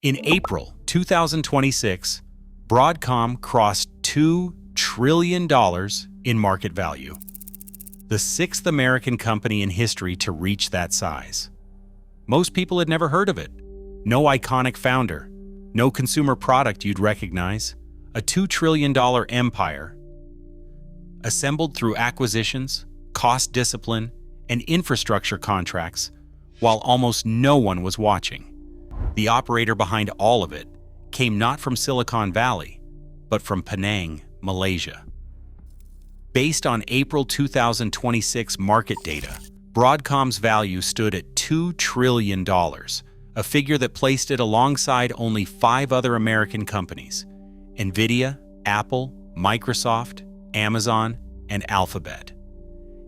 In April 2026, Broadcom crossed $2 trillion in market value, the sixth American company in history to reach that size. Most people had never heard of it. No iconic founder, no consumer product you'd recognize, a $2 trillion empire assembled through acquisitions, cost discipline, and infrastructure contracts, while almost no one was watching. The operator behind all of it came not from Silicon Valley, but from Penang, Malaysia. Based on April 2026 market data, Broadcom's value stood at $2 trillion, a figure that placed it alongside only 5 other American companies: NVIDIA, Apple, Microsoft, Amazon, and Alphabet.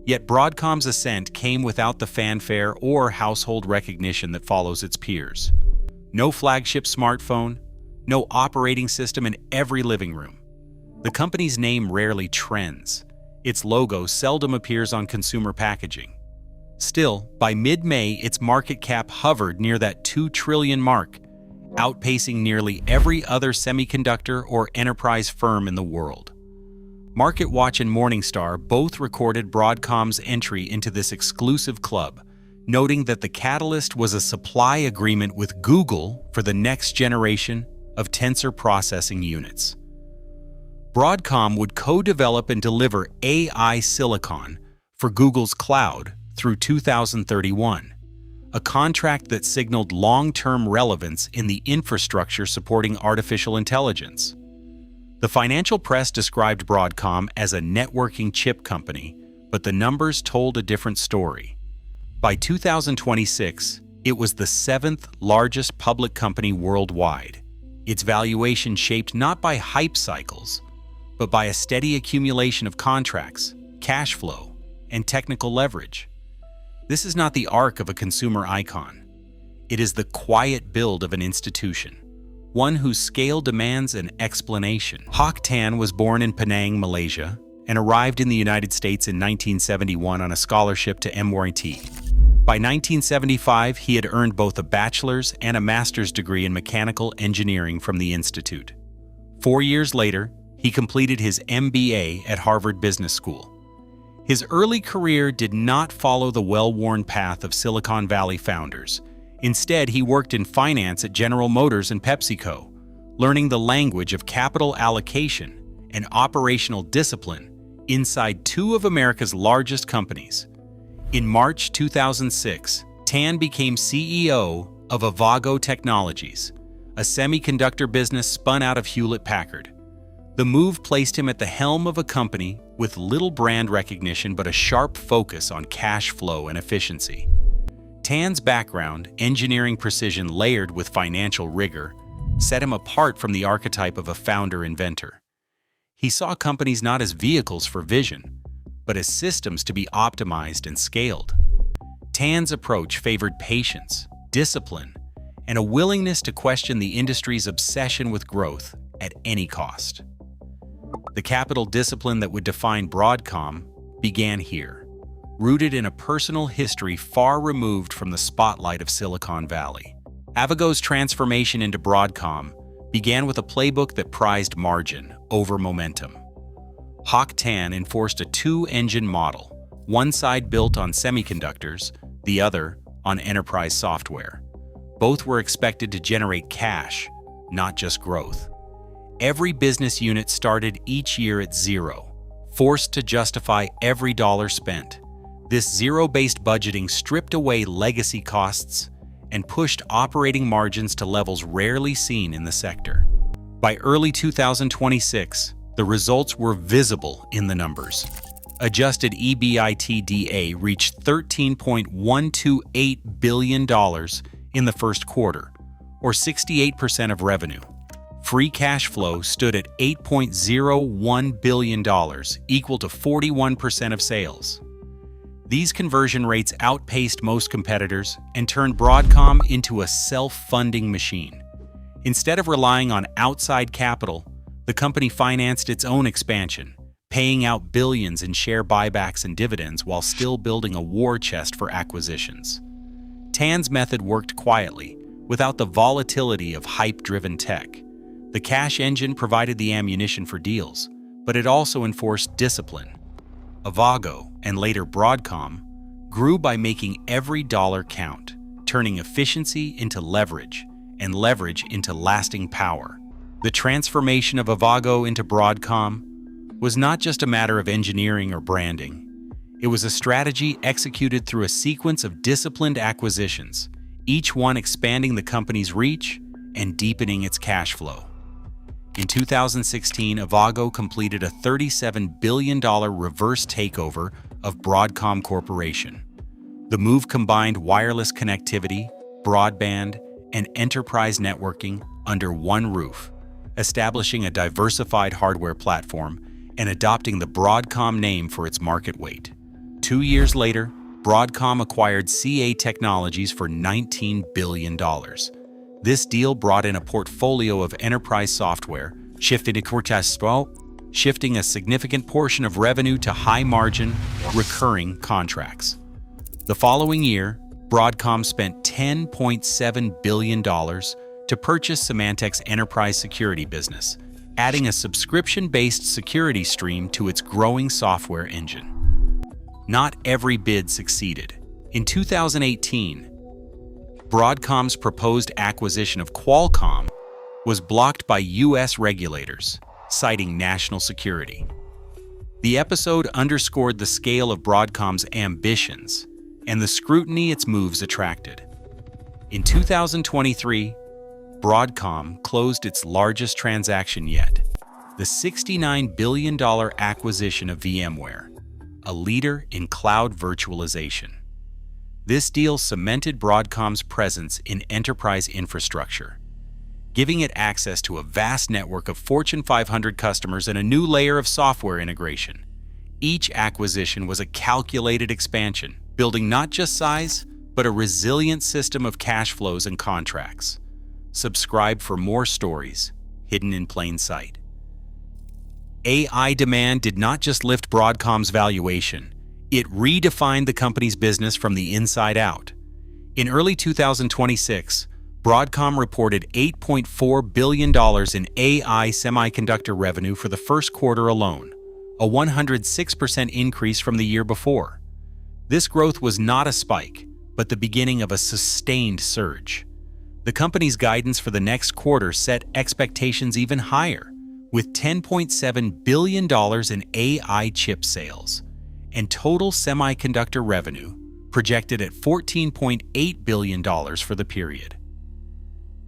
Yet Broadcom's ascent came without the fanfare or household recognition that follows its peers. No flagship smartphone, no operating system in every living room. The company's name rarely trends. Its logo seldom appears on consumer packaging. Still, by mid-May, its market cap hovered near that $2 trillion mark, outpacing nearly every other semiconductor or enterprise firm in the world. MarketWatch and Morningstar both recorded Broadcom's entry into this exclusive club, noting that the catalyst was a supply agreement with Google for the next generation of tensor processing units. Broadcom would co-develop and deliver AI silicon for Google's cloud through 2031, a contract that signaled long-term relevance in the infrastructure supporting artificial intelligence. The financial press described Broadcom as a networking chip company, but the numbers told a different story. By 2026, it was the 7th largest public company worldwide, its valuation shaped not by hype cycles, but by a steady accumulation of contracts, cash flow, and technical leverage. This is not the arc of a consumer icon. It is the quiet build of an institution, one whose scale demands an explanation. Hock Tan was born in Penang, Malaysia, and arrived in the United States in 1971 on a scholarship to MIT. By 1975, he had earned both a bachelor's and a master's degree in mechanical engineering from the institute. 4 years later, he completed his MBA at Harvard Business School. His early career did not follow the well-worn path of Silicon Valley founders. Instead, he worked in finance at General Motors and PepsiCo, learning the language of capital allocation and operational discipline inside 2 of America's largest companies. In March 2006, Tan became CEO of Avago Technologies, a semiconductor business spun out of Hewlett-Packard. The move placed him at the helm of a company with little brand recognition but a sharp focus on cash flow and efficiency. Tan's background, engineering precision layered with financial rigor, set him apart from the archetype of a founder-inventor. He saw companies not as vehicles for vision, but as systems to be optimized and scaled. Tan's approach favored patience, discipline, and a willingness to question the industry's obsession with growth at any cost. The capital discipline that would define Broadcom began here, rooted in a personal history far removed from the spotlight of Silicon Valley. Avago's transformation into Broadcom began with a playbook that prized margin over momentum. Hock Tan enforced a 2-engine model, one side built on semiconductors, the other on enterprise software. Both were expected to generate cash, not just growth. Every business unit started each year at zero, forced to justify every dollar spent. This zero-based budgeting stripped away legacy costs and pushed operating margins to levels rarely seen in the sector. By early 2026, the results were visible in the numbers. Adjusted EBITDA reached $13.128 billion in the first quarter, or 68% of revenue. Free cash flow stood at $8.01 billion, equal to 41% of sales. These conversion rates outpaced most competitors and turned Broadcom into a self-funding machine. Instead of relying on outside capital, the company financed its own expansion, paying out billions in share buybacks and dividends while still building a war chest for acquisitions. Tan's method worked quietly, Without the volatility of hype-driven tech, the cash engine provided the ammunition for deals, but it also enforced discipline. Avago, and later Broadcom, grew by making every dollar count, turning efficiency into leverage, and leverage into lasting power. The transformation of Avago into Broadcom was not just a matter of engineering or branding. It was a strategy executed through a sequence of disciplined acquisitions, each one expanding the company's reach and deepening its cash flow. In 2016, Avago completed a $37 billion reverse takeover of Broadcom Corporation. The move combined wireless connectivity, broadband, and enterprise networking under one roof, establishing a diversified hardware platform and adopting the Broadcom name for its market weight. 2 years later, Broadcom acquired CA Technologies for $19 billion. This deal brought in a portfolio of enterprise software, shifting a significant portion of revenue to high-margin, recurring contracts. The following year, Broadcom spent $10.7 billion to purchase Symantec's enterprise security business, adding a subscription-based security stream to its growing software engine. Not every bid succeeded. In 2018, Broadcom's proposed acquisition of Qualcomm was blocked by U.S. regulators, citing national security. The episode underscored the scale of Broadcom's ambitions and the scrutiny its moves attracted. In 2023, Broadcom closed its largest transaction yet, the $69 billion acquisition of VMware, a leader in cloud virtualization. This deal cemented Broadcom's presence in enterprise infrastructure, giving it access to a vast network of Fortune 500 customers and a new layer of software integration. Each acquisition was a calculated expansion, building not just size, but a resilient system of cash flows and contracts. Subscribe for more stories hidden in plain sight. AI demand did not just lift Broadcom's valuation, it redefined the company's business from the inside out. In early 2026, Broadcom reported $8.4 billion in AI semiconductor revenue for the first quarter alone, a 106% increase from the year before. This growth was not a spike, but the beginning of a sustained surge. The company's guidance for the next quarter set expectations even higher, with $10.7 billion in AI chip sales, and total semiconductor revenue projected at $14.8 billion for the period.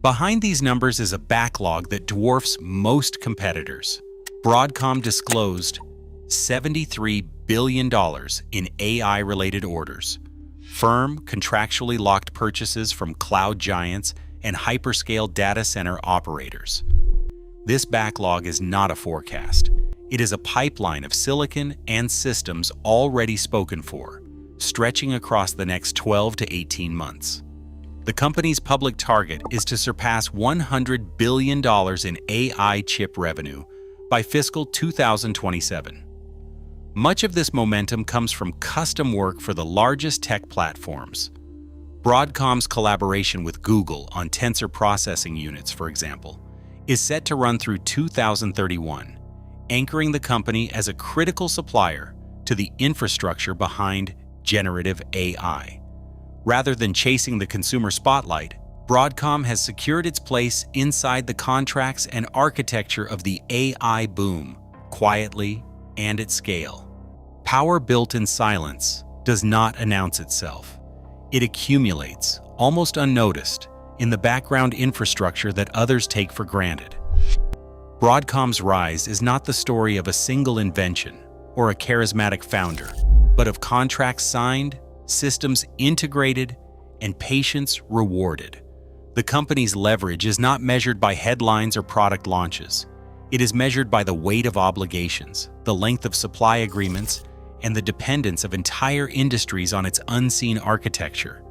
Behind these numbers is a backlog that dwarfs most competitors. Broadcom disclosed $73 billion in AI-related orders, firm, contractually locked purchases from cloud giants and hyperscale data center operators. This backlog is not a forecast. It is a pipeline of silicon and systems already spoken for, stretching across the next 12 to 18 months. The company's public target is to surpass $100 billion in AI chip revenue by fiscal 2027. Much of this momentum comes from custom work for the largest tech platforms. Broadcom's collaboration with Google on tensor processing units, for example, is set to run through 2031, anchoring the company as a critical supplier to the infrastructure behind generative AI. Rather than chasing the consumer spotlight, Broadcom has secured its place inside the contracts and architecture of the AI boom, quietly and at scale. Power built in silence does not announce itself. It accumulates, almost unnoticed, in the background infrastructure that others take for granted. Broadcom's rise is not the story of a single invention or a charismatic founder, but of contracts signed, systems integrated, and patience rewarded. The company's leverage is not measured by headlines or product launches. It is measured by the weight of obligations, the length of supply agreements, and the dependence of entire industries on its unseen architecture.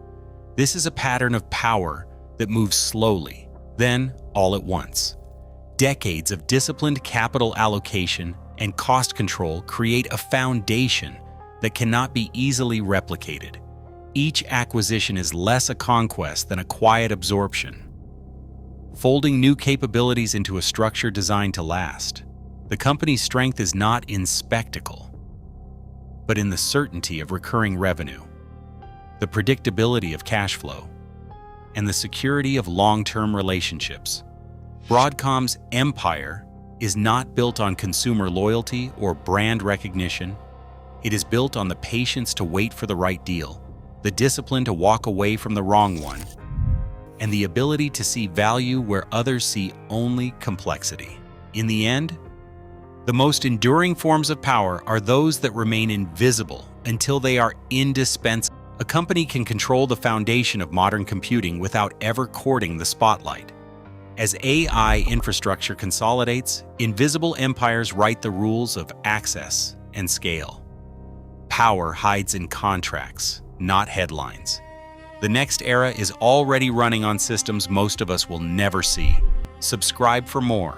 This is a pattern of power that moves slowly, then all at once. Decades of disciplined capital allocation and cost control create a foundation that cannot be easily replicated. Each acquisition is less a conquest than a quiet absorption, folding new capabilities into a structure designed to last. The company's strength is not in spectacle, but in the certainty of recurring revenue, the predictability of cash flow, and the security of long-term relationships. Broadcom's empire is not built on consumer loyalty or brand recognition. It is built on the patience to wait for the right deal, the discipline to walk away from the wrong one, and the ability to see value where others see only complexity. In the end, the most enduring forms of power are those that remain invisible until they are indispensable. A company can control the foundation of modern computing without ever courting the spotlight. As AI infrastructure consolidates, invisible empires write the rules of access and scale. Power hides in contracts, not headlines. The next era is already running on systems most of us will never see. Subscribe for more.